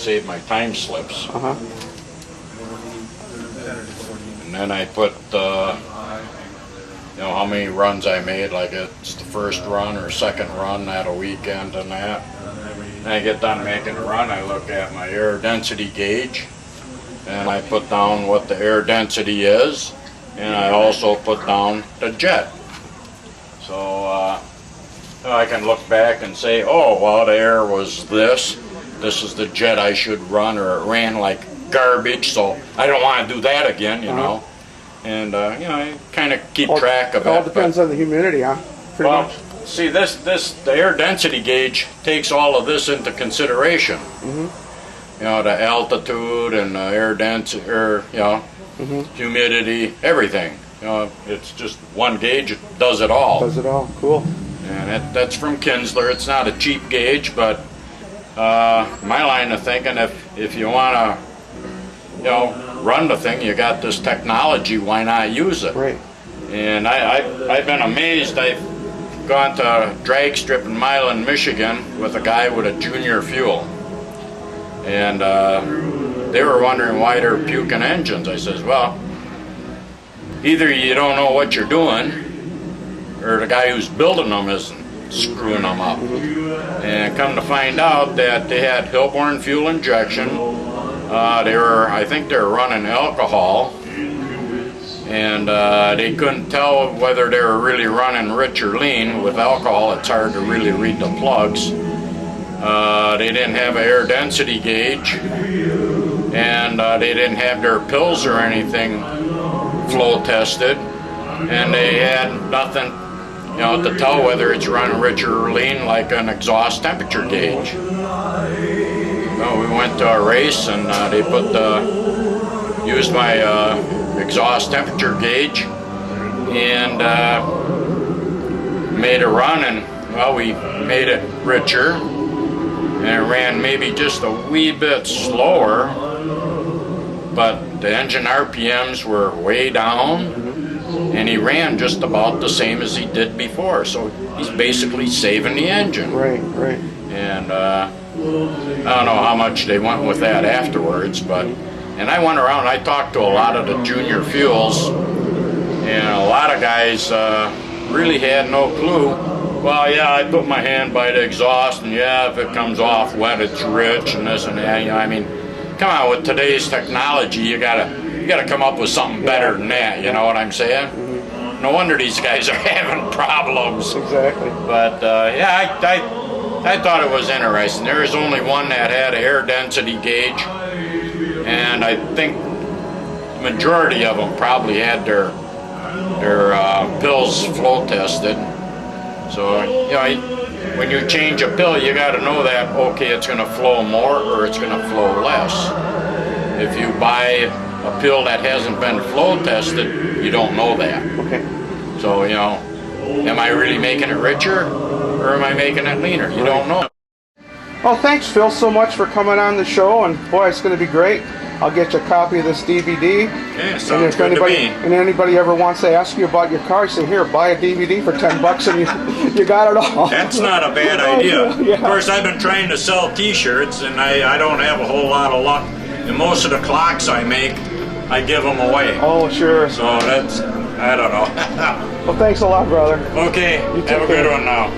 save my time slips. Uh-huh. And then I put, you know, how many runs I made, like it's the first run or second run at a weekend and that. Then I get done making a run, I look at my air density gauge, and I put down what the air density is, and I also put down the jet. So I can look back and say, oh, well, the air was this is the jet I should run, or it ran like garbage, so I don't want to do that again, you know. And, you know, I kind of keep track of it. It all depends on the humidity, huh? Pretty much. See, the air density gauge takes all of this into consideration. Mm-hmm. You know, the altitude and the air density, or, you know, humidity, everything. You know, it's just one gauge, it does it all. Does it all, cool. And that's from Kinsler. It's not a cheap gauge, but my line of thinking, if you want to, you know, run the thing, you got this technology, why not use it? Right. And I've been amazed. I've gone to drag strip in Milan, Michigan with a guy with a junior fuel. And they were wondering why they're puking engines. I says, well, either you don't know what you're doing, or the guy who's building them isn't screwing them up. And come to find out that they had Hilborn fuel injection. I think they were running alcohol, and they couldn't tell whether they were really running rich or lean. With alcohol, it's hard to really read the plugs. They didn't have an air density gauge, and they didn't have their pills or anything flow tested, and they had nothing, you know, to tell whether it's running rich or lean, like an exhaust temperature gauge. Well, we went to a race, and they used my exhaust temperature gauge, and made a run, and well, we made it richer, and it ran maybe just a wee bit slower, but the engine RPMs were way down, and he ran just about the same as he did before. So he's basically saving the engine. Right, right. And I don't know how much they went with that afterwards, but, and I went around, I talked to a lot of the junior fuels, and a lot of guys really had no clue. Well, yeah, I put my hand by the exhaust, and yeah, if it comes off wet, it's rich, and this and that. You know, I mean, come on, with today's technology, you gotta come up with something better than that. You know what I'm saying? No wonder these guys are having problems. Exactly. But yeah, I thought it was interesting. There was only one that had an air density gauge, and I think the majority of them probably had their pills flow tested. So, you know, when you change a pill, you got to know that, okay, it's going to flow more or it's going to flow less. If you buy a pill that hasn't been flow tested, you don't know that. Okay. So, you know, am I really making it richer, or am I making it leaner? You don't know. Well, thanks, Phil, so much for coming on the show, and boy, it's going to be great. I'll get you a copy of this DVD. Yeah, sounds good to me. And anybody ever wants to ask you about your car, say, here, buy a DVD for $10 and you got it all. That's not a bad idea. Yeah. Of course, I've been trying to sell t-shirts, and I don't have a whole lot of luck. And most of the clocks I make, I give them away. Oh, sure. So that's, I don't know. Well, thanks a lot, brother. Okay, have a good one now.